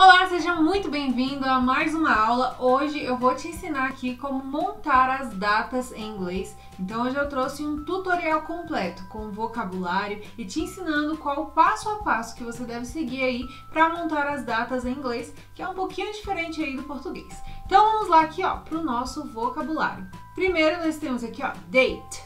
Olá, seja muito bem-vindo a mais uma aula. Hoje eu vou te ensinar aqui como montar as datas em inglês. Então hoje eu trouxe um tutorial completo com vocabulário e te ensinando qual o passo a passo que você deve seguir aí para montar as datas em inglês, que é um pouquinho diferente aí do português. Então vamos lá aqui, ó, para o nosso vocabulário. Primeiro nós temos aqui, ó, date,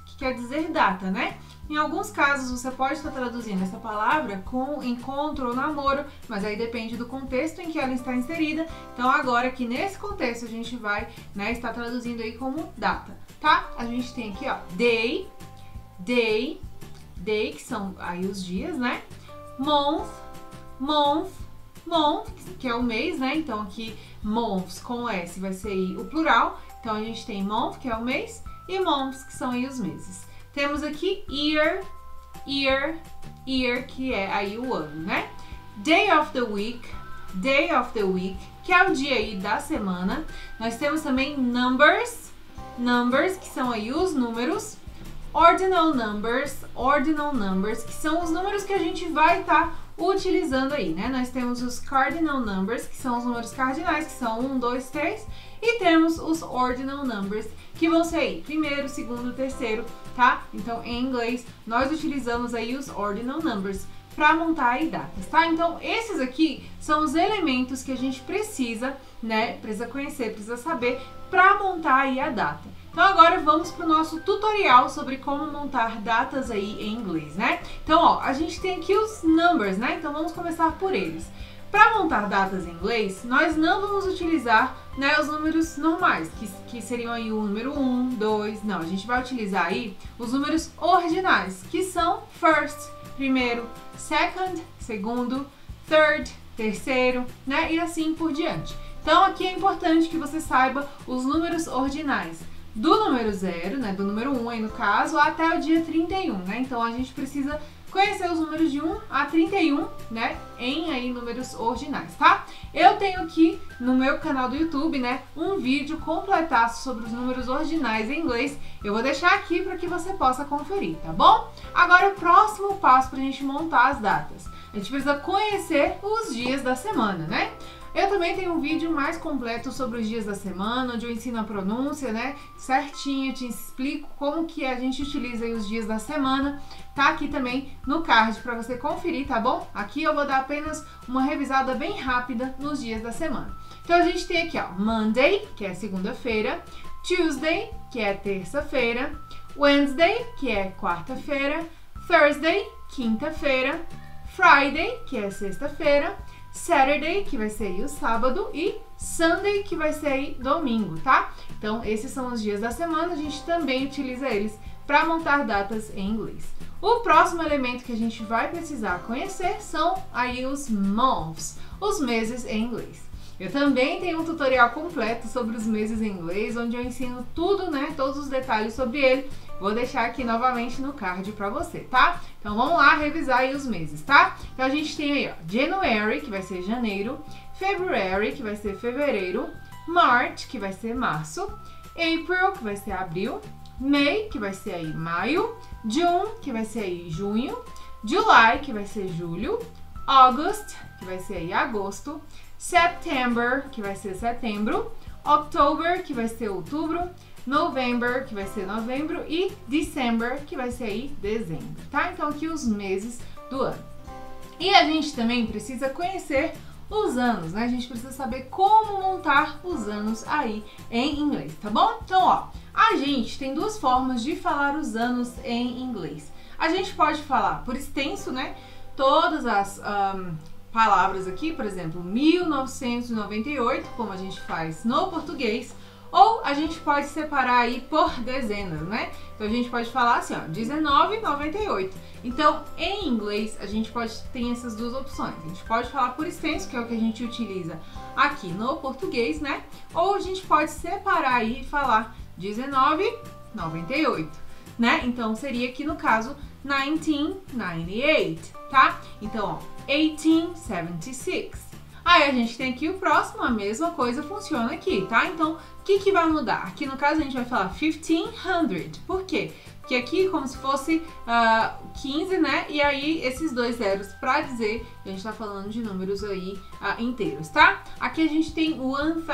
que quer dizer data, né? Em alguns casos você pode estar traduzindo essa palavra com encontro ou namoro, mas aí depende do contexto em que ela está inserida. Então agora aqui nesse contexto a gente vai, né, estar traduzindo aí como data, tá? A gente tem aqui, ó, day, que são aí os dias, né? Month, que é o mês, né? Então aqui months com S vai ser aí o plural. Então a gente tem month, que é o mês, e months, que são aí os meses. Temos aqui year, que é aí o ano, né? Day of the week, que é o dia aí da semana. Nós temos também numbers, que são aí os números. Ordinal numbers, que são os números que a gente vai estar utilizando aí, né? Nós temos os cardinal numbers, que são os números cardinais, que são 1, 2, 3. E temos os ordinal numbers, que vão ser aí primeiro, segundo, terceiro, tá? Então, em inglês, nós utilizamos aí os ordinal numbers para montar aí datas, tá? Então, esses aqui são os elementos que a gente precisa, né? Precisa conhecer, precisa saber para montar aí a data. Então, agora vamos para o nosso tutorial sobre como montar datas aí em inglês, né? Então, ó, a gente tem aqui os numbers, né? Então, vamos começar por eles. Para montar datas em inglês, nós não vamos utilizar, né, os números normais, que seriam aí o número 1, 2, não, a gente vai utilizar aí os números ordinais, que são first, primeiro, second, segundo, third, terceiro, né, e assim por diante. Então aqui é importante que você saiba os números ordinais, do número 0, né, do número 1 aí no caso, até o dia 31, né, então a gente precisa conhecer os números de 1 a 31, né, em aí números ordinais, tá? Eu tenho aqui no meu canal do YouTube, né, um vídeo completaço sobre os números ordinais em inglês. Eu vou deixar aqui para que você possa conferir, tá bom? Agora o próximo passo para a gente montar as datas. A gente precisa conhecer os dias da semana, né? Eu também tenho um vídeo mais completo sobre os dias da semana, onde eu ensino a pronúncia, né, certinho, te explico como que a gente utiliza aí os dias da semana. Tá aqui também no card para você conferir, tá bom? Aqui eu vou dar apenas uma revisada bem rápida nos dias da semana. Então a gente tem aqui, ó, Monday, que é segunda-feira, Tuesday, que é terça-feira, Wednesday, que é quarta-feira, Thursday, quinta-feira, Friday, que é sexta-feira, Saturday, que vai ser aí o sábado, e Sunday, que vai ser aí domingo, tá? Então, esses são os dias da semana, a gente também utiliza eles para montar datas em inglês. O próximo elemento que a gente vai precisar conhecer são aí os months, os meses em inglês. Eu também tenho um tutorial completo sobre os meses em inglês, onde eu ensino tudo, né, todos os detalhes sobre ele. Vou deixar aqui novamente no card para você, tá? Então vamos lá revisar aí os meses, tá? Então a gente tem aí, ó, January, que vai ser janeiro, February, que vai ser fevereiro, March, que vai ser março, April, que vai ser abril, May, que vai ser aí maio, June, que vai ser aí junho, July, que vai ser julho, August, que vai ser aí agosto, September, que vai ser setembro, October, que vai ser outubro, November, que vai ser novembro, e December, que vai ser aí dezembro, tá? Então aqui os meses do ano. E a gente também precisa conhecer os anos, né? A gente precisa saber como montar os anos aí em inglês, tá bom? Então, ó, a gente tem duas formas de falar os anos em inglês. A gente pode falar por extenso, né? Todas as palavras aqui, por exemplo, 1998, como a gente faz no português, ou a gente pode separar aí por dezenas, né? Então a gente pode falar assim, ó, 1998. Então, em inglês, a gente ter essas duas opções. A gente pode falar por extenso, que é o que a gente utiliza aqui no português, né? Ou a gente pode separar aí e falar 1998, né? Então seria aqui no caso 1998, tá? Então, ó, 1876. Aí a gente tem aqui o próximo, a mesma coisa funciona aqui, tá? Então, o que vai mudar? Aqui no caso a gente vai falar 1500. Por quê? que aqui como se fosse 15, né? E aí esses dois zeros para dizer que a gente tá falando de números aí inteiros, tá? Aqui a gente tem 1000,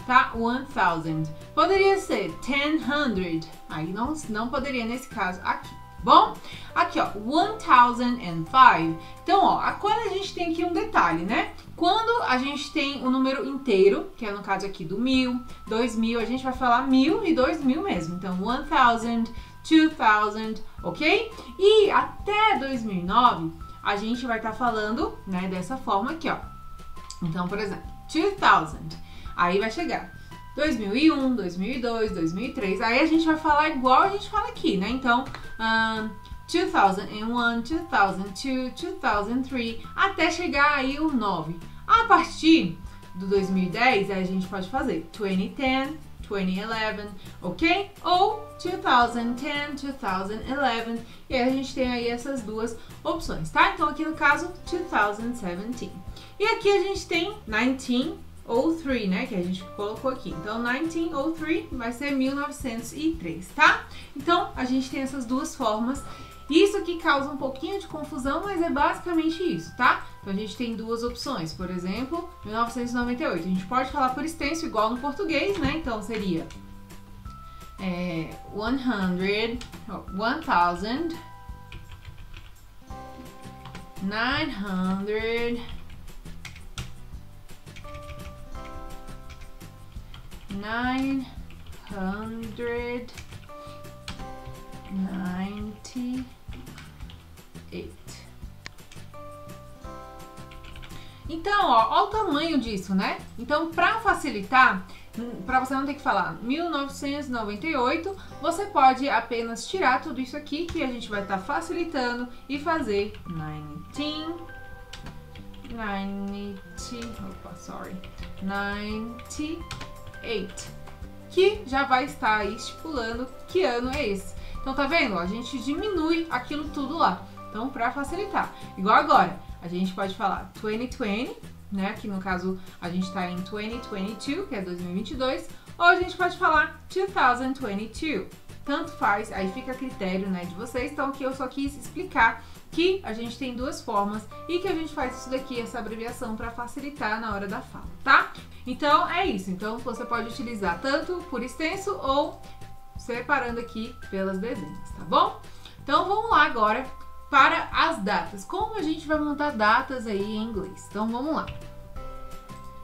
tá? 1000. Poderia ser 100, aí não poderia nesse caso aqui. Bom, aqui ó, 1005. Então, ó, quando a gente tem aqui um detalhe, né? Quando a gente tem um número inteiro, que é no caso aqui do 1000, 2000, a gente vai falar 1000 e 2000 mesmo. Então, 1000, 2000, ok? E até 2009, a gente vai estar falando, né, dessa forma aqui, ó. Então, por exemplo, 2000, aí vai chegar 2001, 2002, 2003, aí a gente vai falar igual a gente fala aqui, né? Então, 2001, 2002, 2003, até chegar aí o 9. A partir do 2010, a gente pode fazer 2010, 2011, ok? Ou 2010, 2011, e aí a gente tem aí essas duas opções, tá? Então, aqui no caso, 2017. E aqui a gente tem 1903, né, que a gente colocou aqui. Então, 1903 vai ser 1903, tá? Então, a gente tem essas duas formas. Isso aqui causa um pouquinho de confusão, mas é basicamente isso, tá? Então, a gente tem duas opções. Por exemplo, 1998. A gente pode falar por extenso, igual no português, né? Então, seria 1000, 900, 998. Então, ó o tamanho disso, né? Então, para facilitar, para você não ter que falar 1998, você pode apenas tirar tudo isso aqui que a gente vai estar facilitando e fazer 98, que já vai estar aí estipulando que ano é esse. Então, tá vendo? A gente diminui aquilo tudo lá. Então, para facilitar. Igual agora, a gente pode falar 2020, né? Que no caso a gente tá em 2022, que é 2022. Ou a gente pode falar 2022. Tanto faz, aí fica a critério, né, de vocês. Então, aqui eu só quis explicar que a gente tem duas formas e que a gente faz isso daqui, essa abreviação, para facilitar na hora da fala, tá? Então, é isso. Então, você pode utilizar tanto por extenso ou separando aqui pelas dezenas, tá bom? Então, vamos lá agora para as datas. Como a gente vai montar datas aí em inglês? Então, vamos lá.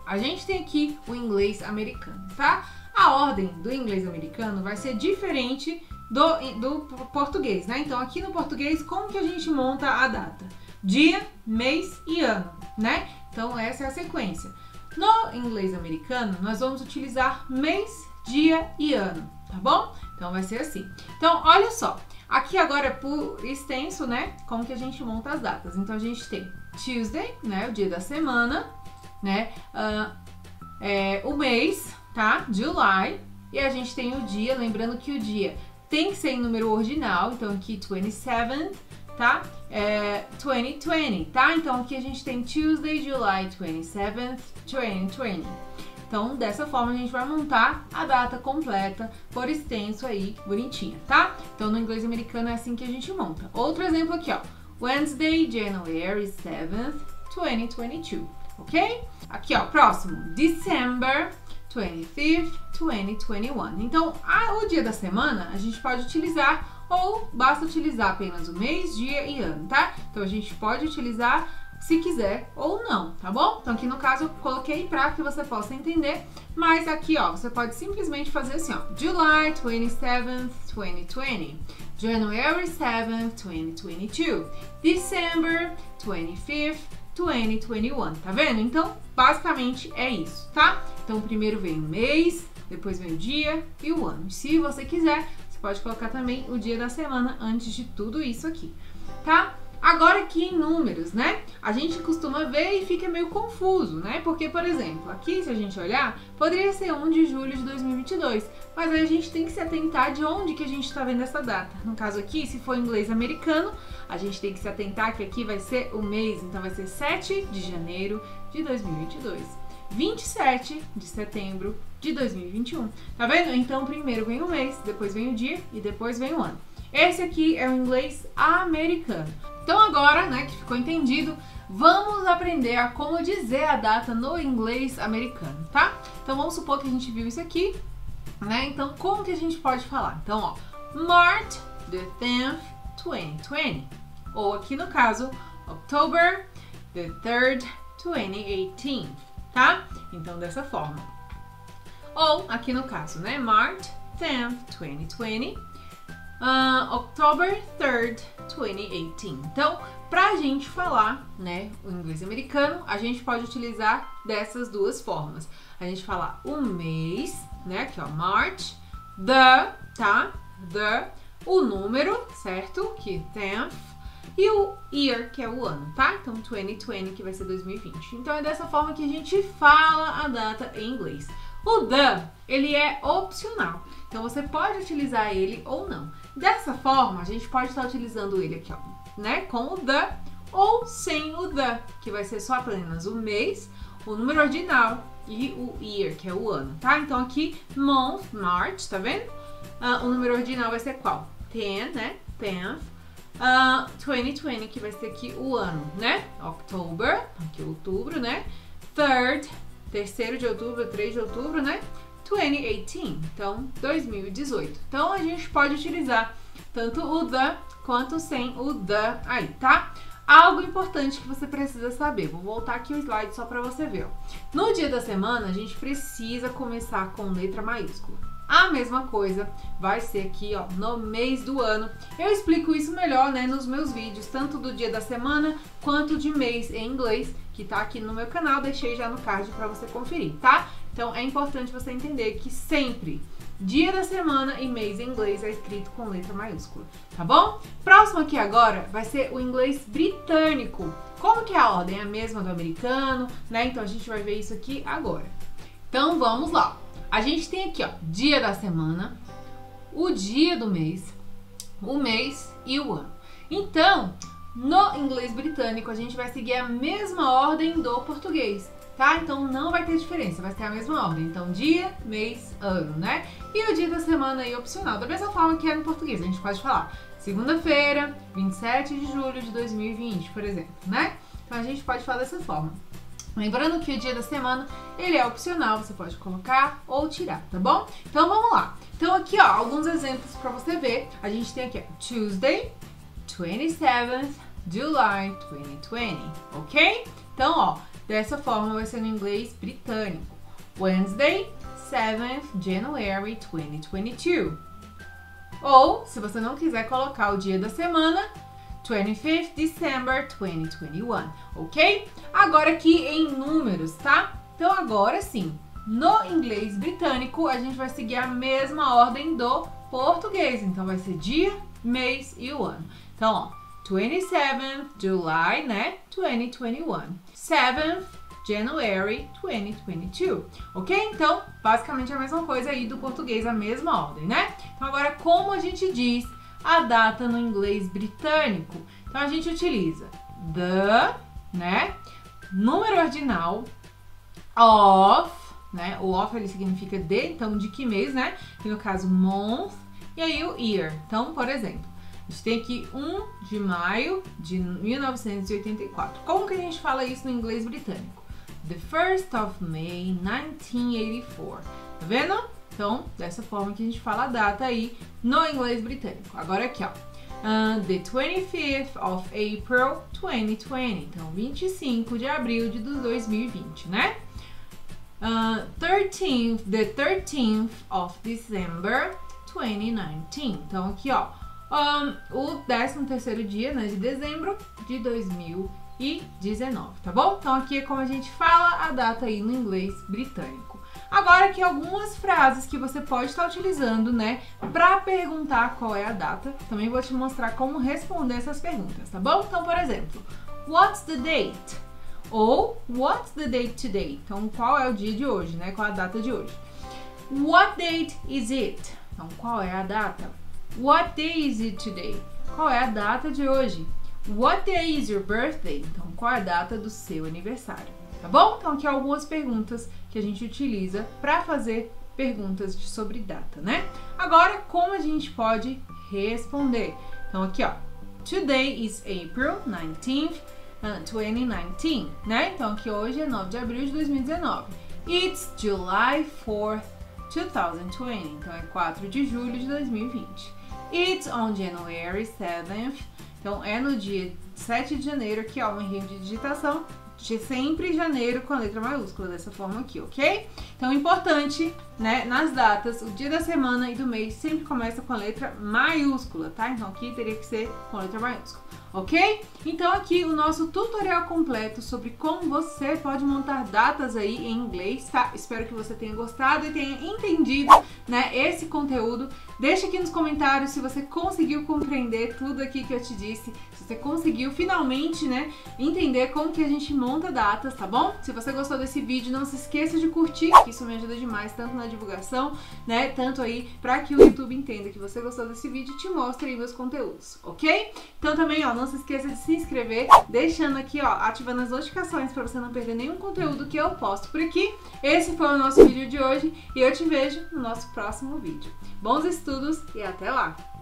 A gente tem aqui o inglês americano, tá? A ordem do inglês americano vai ser diferente do português, né? Então, aqui no português, como que a gente monta a data? Dia, mês e ano, né? Então, essa é a sequência. No inglês americano, nós vamos utilizar mês, dia e ano, tá bom? Então, vai ser assim. Então, olha só. Aqui agora é por extenso, né? Como que a gente monta as datas. Então, a gente tem Tuesday, né? O dia da semana, né? O mês, tá? July. E a gente tem o dia, lembrando que o dia tem que ser em número ordinal. Então, aqui 27, tá? 2020, tá? Então, aqui a gente tem Tuesday, July 27th, 2020. Então, dessa forma, a gente vai montar a data completa por extenso aí, bonitinha, tá? Então, no inglês americano é assim que a gente monta. Outro exemplo aqui, ó. Wednesday, January 7th, 2022, ok? Aqui, ó, próximo. December 25th, 2021. Então, o dia da semana a gente pode utilizar ou basta utilizar apenas o mês, dia e ano, tá? Então, a gente pode utilizar se quiser ou não, tá bom? Então, aqui no caso eu coloquei para que você possa entender, mas aqui, ó, você pode simplesmente fazer assim, ó, July 27th, 2020, January 7th, 2022, December 25th, 2021, tá vendo? Então, basicamente é isso, tá? Então, primeiro vem o mês, depois vem o dia e o ano. Se você quiser, você pode colocar também o dia da semana antes de tudo isso aqui, tá? Agora aqui em números, né? A gente costuma ver e fica meio confuso, né? Porque, por exemplo, aqui se a gente olhar, poderia ser 1 de julho de 2022, mas aí a gente tem que se atentar de onde que a gente está vendo essa data. No caso aqui, se for inglês americano, a gente tem que se atentar que aqui vai ser o mês, então vai ser 7 de janeiro de 2022, 27 de setembro de 2021. Tá vendo? Então primeiro vem o mês, depois vem o dia e depois vem o ano. Esse aqui é o inglês americano. Então agora, né, que ficou entendido, vamos aprender a como dizer a data no inglês americano, tá? Então vamos supor que a gente viu isso aqui, né? Então como que a gente pode falar? Então, ó, March the 10th, 2020. Ou aqui no caso, October the 3rd, 2018, tá? Então dessa forma. Ou aqui no caso, né? March 10th, 2020. October 3rd, 2018. Então, pra gente falar, né, o inglês americano, a gente pode utilizar dessas duas formas. A gente fala o mês, né, aqui ó, March, the, tá, the, o número, certo, que 10th, e o year, que é o ano, tá? Então, 2020, que vai ser 2020. Então, é dessa forma que a gente fala a data em inglês. O the, ele é opcional. Então, você pode utilizar ele ou não. Dessa forma, a gente pode estar utilizando ele aqui, ó, né? Com o the ou sem o the, que vai ser só apenas o mês, o número ordinal e o year, que é o ano, tá? Então, aqui, month, March, tá vendo? O número ordinal vai ser qual? 10, né? 10th. 2020, que vai ser aqui o ano, né? October, aqui outubro, né? 3rd, terceiro de outubro, 3 de outubro, né? 2018, então 2018. Então a gente pode utilizar tanto o the quanto sem o the aí, tá? Algo importante que você precisa saber. Vou voltar aqui o slide só para você ver, ó. No dia da semana, a gente precisa começar com letra maiúscula. A mesma coisa vai ser aqui, ó, no mês do ano. Eu explico isso melhor, né, nos meus vídeos, tanto do dia da semana quanto de mês em inglês, que tá aqui no meu canal, deixei já no card para você conferir, tá? Então é importante você entender que sempre dia da semana e mês em inglês é escrito com letra maiúscula, tá bom? Próximo aqui agora vai ser o inglês britânico. Como que é a ordem? É a mesma do americano, né? Então a gente vai ver isso aqui agora. Então vamos lá. A gente tem aqui, ó, dia da semana, o dia do mês, o mês e o ano. Então, no inglês britânico, a gente vai seguir a mesma ordem do português, tá? Então, não vai ter diferença, vai ter a mesma ordem. Então, dia, mês, ano, né? E o dia da semana aí opcional, da mesma forma que é no português. A gente pode falar segunda-feira, 27 de julho de 2020, por exemplo, né? Então, a gente pode falar dessa forma. Lembrando que o dia da semana, ele é opcional, você pode colocar ou tirar, tá bom? Então, vamos lá. Então, aqui, ó, alguns exemplos pra você ver. A gente tem aqui, ó, Tuesday, 27th July 2020, ok? Então, ó, dessa forma vai ser no inglês britânico. Wednesday, 7th January 2022. Ou, se você não quiser colocar o dia da semana, 25th December 2021, ok? Agora aqui em números, tá? Então agora sim, no inglês britânico a gente vai seguir a mesma ordem do português. Então vai ser dia, mês e o ano. Então, ó, 27th July, né? 2021. 7th January 2022, ok? Então, basicamente a mesma coisa aí do português, a mesma ordem, né? Então agora como a gente diz a data no inglês britânico? Então a gente utiliza the, né, número ordinal, of, né, o of ele significa de, então de que mês, né, e no caso month, e aí o year. Então, por exemplo, a gente tem aqui 1 de maio de 1984. Como que a gente fala isso no inglês britânico? The 1st of May 1984, tá vendo? Então, dessa forma que a gente fala a data aí no inglês britânico. Agora aqui, ó. The 25th of April 2020. Então, 25 de abril de 2020, né? The 13th of December 2019. Então, aqui, ó. O 13º dia, né, de dezembro de 2019, tá bom? Então, aqui é como a gente fala a data aí no inglês britânico. Agora aqui algumas frases que você pode estar utilizando, né, para perguntar qual é a data. Também vou te mostrar como responder essas perguntas, tá bom? Então, por exemplo, what's the date? Ou what's the date today? Então, qual é o dia de hoje, né? Qual é a data de hoje? What date is it? Então, qual é a data? What day is it today? Qual é a data de hoje? What day is your birthday? Então, qual é a data do seu aniversário? Tá bom? Então, aqui algumas perguntas que a gente utiliza para fazer perguntas sobre data, né? Agora, como a gente pode responder. Então aqui, ó, today is April 19th, 2019, né? Então aqui hoje é 9 de abril de 2019. It's July 4th, 2020. Então é 4 de julho de 2020. It's on January 7th. Então é no dia 7 de janeiro, que é um erro de digitação, de sempre janeiro com a letra maiúscula, dessa forma aqui, ok? Então, importante, né, nas datas, o dia da semana e do mês sempre começa com a letra maiúscula, tá? Então, aqui teria que ser com a letra maiúscula, ok? Então, aqui o nosso tutorial completo sobre como você pode montar datas aí em inglês, tá? Espero que você tenha gostado e tenha entendido, né, esse conteúdo. Deixa aqui nos comentários se você conseguiu compreender tudo aqui que eu te disse, se você conseguiu finalmente, né, entender como que a gente monta datas, tá bom? Se você gostou desse vídeo, não se esqueça de curtir, que isso me ajuda demais, tanto na divulgação, né, tanto aí para que o YouTube entenda que você gostou desse vídeo e te mostre aí meus conteúdos, ok? Então também, ó, não se esqueça de se inscrever, deixando aqui, ó, ativando as notificações para você não perder nenhum conteúdo que eu posto por aqui. Esse foi o nosso vídeo de hoje e eu te vejo no nosso próximo vídeo. Bons estudos e até lá!